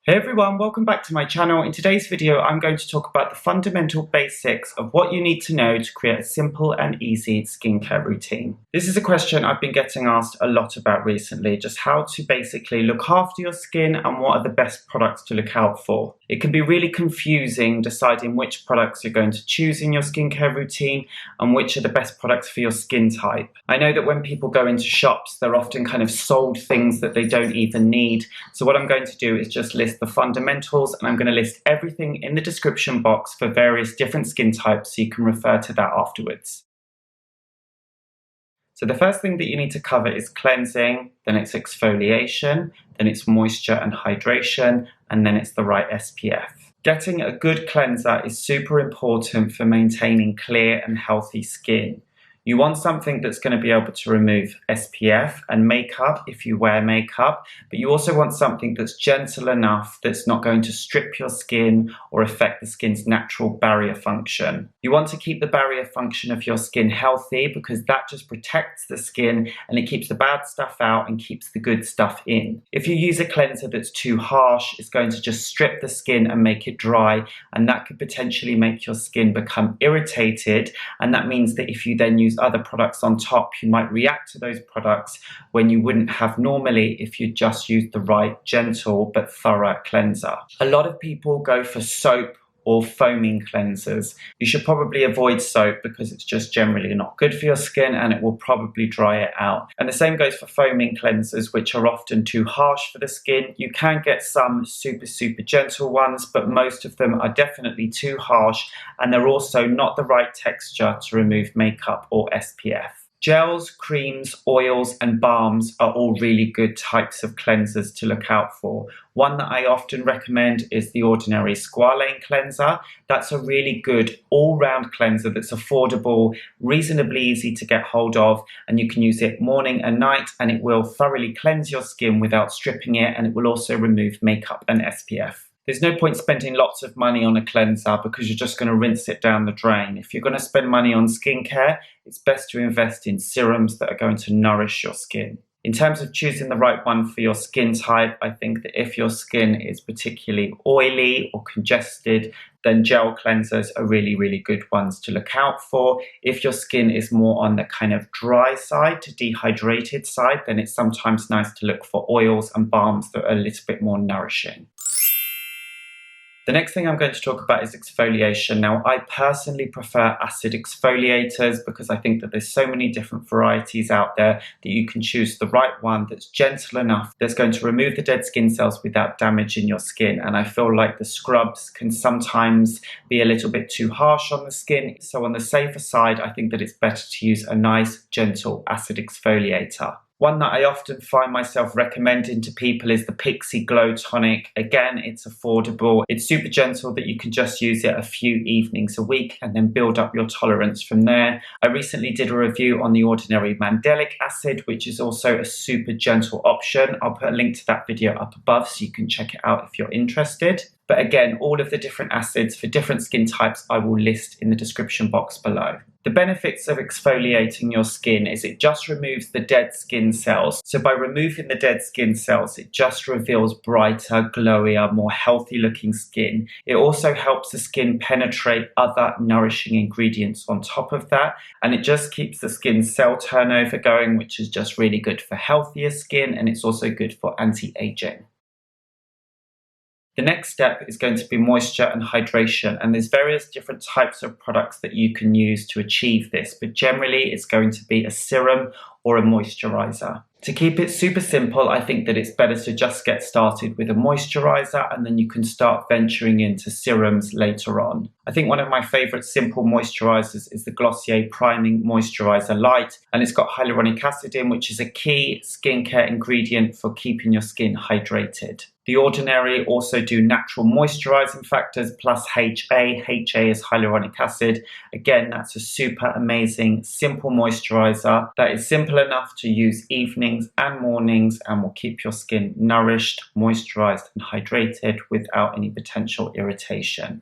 Hey everyone, welcome back to my channel. In today's video, I'm going to talk about the fundamental basics of what you need to know to create a simple and easy skincare routine. This is a question I've been getting asked a lot about recently, just how to basically look after your skin and what are the best products to look out for. It can be really confusing deciding which products you're going to choose in your skincare routine and which are the best products for your skin type. I know that when people go into shops, they're often kind of sold things that they don't even need. So what I'm going to do is just list the fundamentals, and I'm going to list everything in the description box for various different skin types so you can refer to that afterwards. So the first thing that you need to cover is cleansing, then it's exfoliation, then it's moisture and hydration, and then it's the right SPF. Getting a good cleanser is super important for maintaining clear and healthy skin. You want something that's going to be able to remove SPF and makeup if you wear makeup, but you also want something that's gentle enough that's not going to strip your skin or affect the skin's natural barrier function. You want to keep the barrier function of your skin healthy because that just protects the skin and it keeps the bad stuff out and keeps the good stuff in. If you use a cleanser that's too harsh, it's going to just strip the skin and make it dry, and that could potentially make your skin become irritated, and that means that if you then use other products on top, you might react to those products when you wouldn't have normally if you just used the right gentle but thorough cleanser. A lot of people go for soap or foaming cleansers. You should probably avoid soap because it's just generally not good for your skin and it will probably dry it out. And the same goes for foaming cleansers, which are often too harsh for the skin. You can get some super gentle ones, but most of them are definitely too harsh, and they're also not the right texture to remove makeup or SPF. Gels, creams, oils, and balms are all really good types of cleansers to look out for. One that I often recommend is the Ordinary Squalane cleanser. That's a really good all-round cleanser that's affordable, reasonably easy to get hold of, and you can use it morning and night, and it will thoroughly cleanse your skin without stripping it, and it will also remove makeup and SPF. There's no point spending lots of money on a cleanser because you're just going to rinse it down the drain. If you're going to spend money on skincare, it's best to invest in serums that are going to nourish your skin. In terms of choosing the right one for your skin type, I think that if your skin is particularly oily or congested, then gel cleansers are really good ones to look out for. If your skin is more on the kind of dry side to dehydrated side, then it's sometimes nice to look for oils and balms that are a little bit more nourishing. The next thing I'm going to talk about is exfoliation. Now, I personally prefer acid exfoliators because I think that there's so many different varieties out there that you can choose the right one that's gentle enough, that's going to remove the dead skin cells without damaging your skin. And I feel like the scrubs can sometimes be a little bit too harsh on the skin. So on the safer side, I think that it's better to use a nice, gentle acid exfoliator. One that I often find myself recommending to people is the Pixi Glow Tonic. Again, it's affordable. It's super gentle that you can just use it a few evenings a week and then build up your tolerance from there. I recently did a review on the Ordinary Mandelic Acid, which is also a super gentle option. I'll put a link to that video up above so you can check it out if you're interested. But again, all of the different acids for different skin types I will list in the description box below. The benefits of exfoliating your skin is it just removes the dead skin cells. So by removing the dead skin cells, it just reveals brighter, glowier, more healthy looking skin. It also helps the skin penetrate other nourishing ingredients on top of that. And it just keeps the skin cell turnover going, which is just really good for healthier skin. And it's also good for anti-aging. The next step is going to be moisture and hydration, and there's various different types of products that you can use to achieve this, but generally it's going to be a serum or a moisturizer. To keep it super simple, I think that it's better to just get started with a moisturizer and then you can start venturing into serums later on. I think one of my favorite simple moisturizers is the Glossier Priming Moisturizer Light, and it's got hyaluronic acid in, which is a key skincare ingredient for keeping your skin hydrated. The Ordinary also do natural moisturizing factors plus HA. HA is hyaluronic acid. Again, that's a super amazing, simple moisturizer that is simple enough to use evenings and mornings and will keep your skin nourished, moisturized, and hydrated without any potential irritation.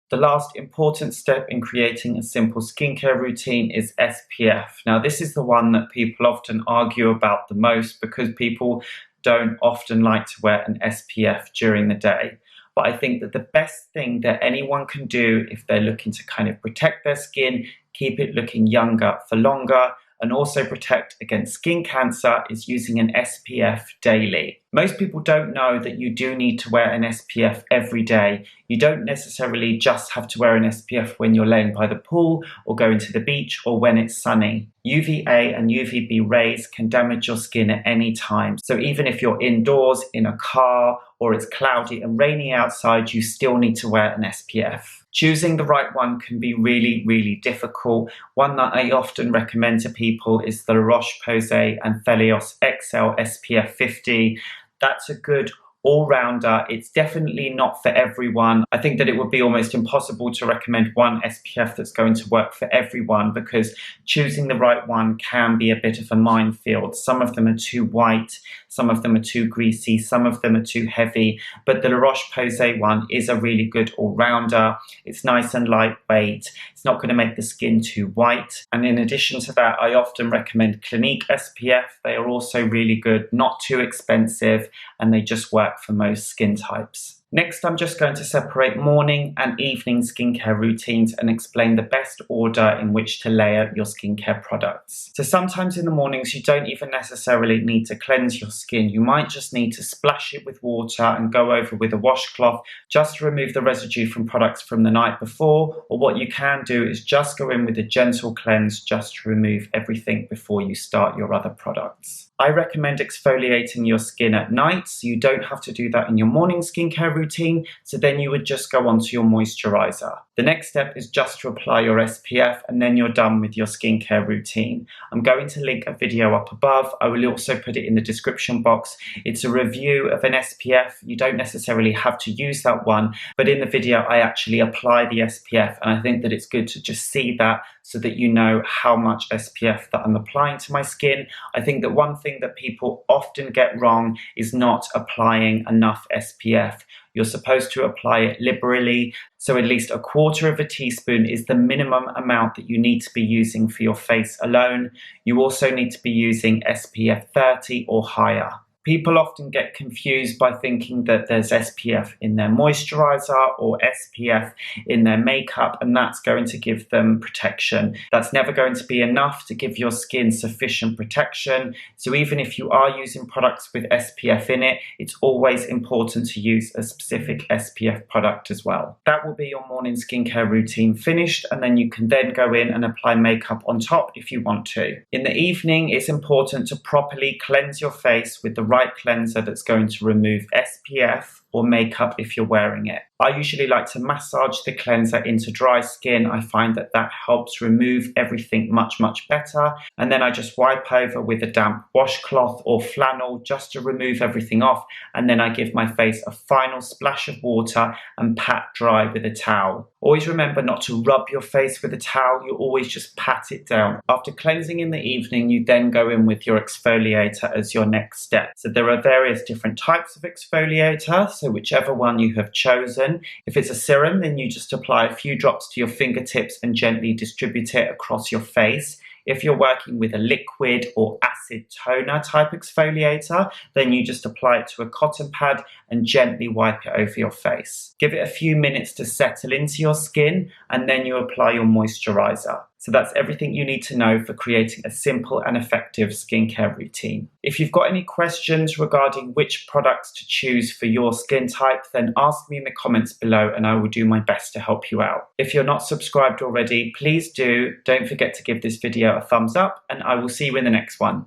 The last important step in creating a simple skincare routine is SPF. Now, this is the one that people often argue about the most because people don't often like to wear an SPF during the day. But I think that the best thing that anyone can do if they're looking to kind of protect their skin, keep it looking younger for longer, and also protect against skin cancer is using an SPF daily. Most people don't know that you do need to wear an SPF every day. You don't necessarily just have to wear an SPF when you're laying by the pool or going to the beach or when it's sunny. UVA and UVB rays can damage your skin at any time. So even if you're indoors, in a car, or it's cloudy and rainy outside, you still need to wear an SPF. Choosing the right one can be really, really difficult. One that I often recommend to people is the Roche Posay Anthelios XL SPF 50. That's a good all-rounder. It's definitely not for everyone. I think that it would be almost impossible to recommend one SPF that's going to work for everyone, because choosing the right one can be a bit of a minefield. Some of them are too white, some of them are too greasy, some of them are too heavy, but the La Roche-Posay one is a really good all-rounder. It's nice and lightweight. It's not going to make the skin too white. And in addition to that, I often recommend Clinique SPF. They are also really good, not too expensive, and they just work for most skin types. Next, I'm just going to separate morning and evening skincare routines and explain the best order in which to layer your skincare products. So sometimes in the mornings, you don't even necessarily need to cleanse your skin. You might just need to splash it with water and go over with a washcloth just to remove the residue from products from the night before. Or what you can do is just go in with a gentle cleanse just to remove everything before you start your other products. I recommend exfoliating your skin at night, so you don't have to do that in your morning skincare routine, so then you would just go on to your moisturiser. The next step is just to apply your SPF, and then you're done with your skincare routine. I'm going to link a video up above. I will also put it in the description box. It's a review of an SPF. You don't necessarily have to use that one, but in the video I actually apply the SPF, and I think that it's good to just see that so that you know how much SPF that I'm applying to my skin. I think that one thing that people often get wrong is not applying enough SPF. You're supposed to apply it liberally, so at least 1/4 teaspoon is the minimum amount that you need to be using for your face alone. You also need to be using SPF 30 or higher. People often get confused by thinking that there's SPF in their moisturiser or SPF in their makeup, and that's going to give them protection. That's never going to be enough to give your skin sufficient protection. So even if you are using products with SPF in it, it's always important to use a specific SPF product as well. That will be your morning skincare routine finished, and then you can then go in and apply makeup on top if you want to. In the evening, it's important to properly cleanse your face with the right cleanser that's going to remove SPF or makeup if you're wearing it. I usually like to massage the cleanser into dry skin. I find that that helps remove everything much, much better. And then I just wipe over with a damp washcloth or flannel just to remove everything off. And then I give my face a final splash of water and pat dry with a towel. Always remember not to rub your face with a towel. You always just pat it down. After cleansing in the evening, you then go in with your exfoliator as your next step. So there are various different types of exfoliator. So whichever one you have chosen. If it's a serum, then you just apply a few drops to your fingertips and gently distribute it across your face. If you're working with a liquid or acid toner type exfoliator, then you just apply it to a cotton pad and gently wipe it over your face. Give it a few minutes to settle into your skin, and then you apply your moisturiser. So that's everything you need to know for creating a simple and effective skincare routine. If you've got any questions regarding which products to choose for your skin type, then ask me in the comments below and I will do my best to help you out. If you're not subscribed already, please do. Don't forget to give this video a thumbs up, and I will see you in the next one.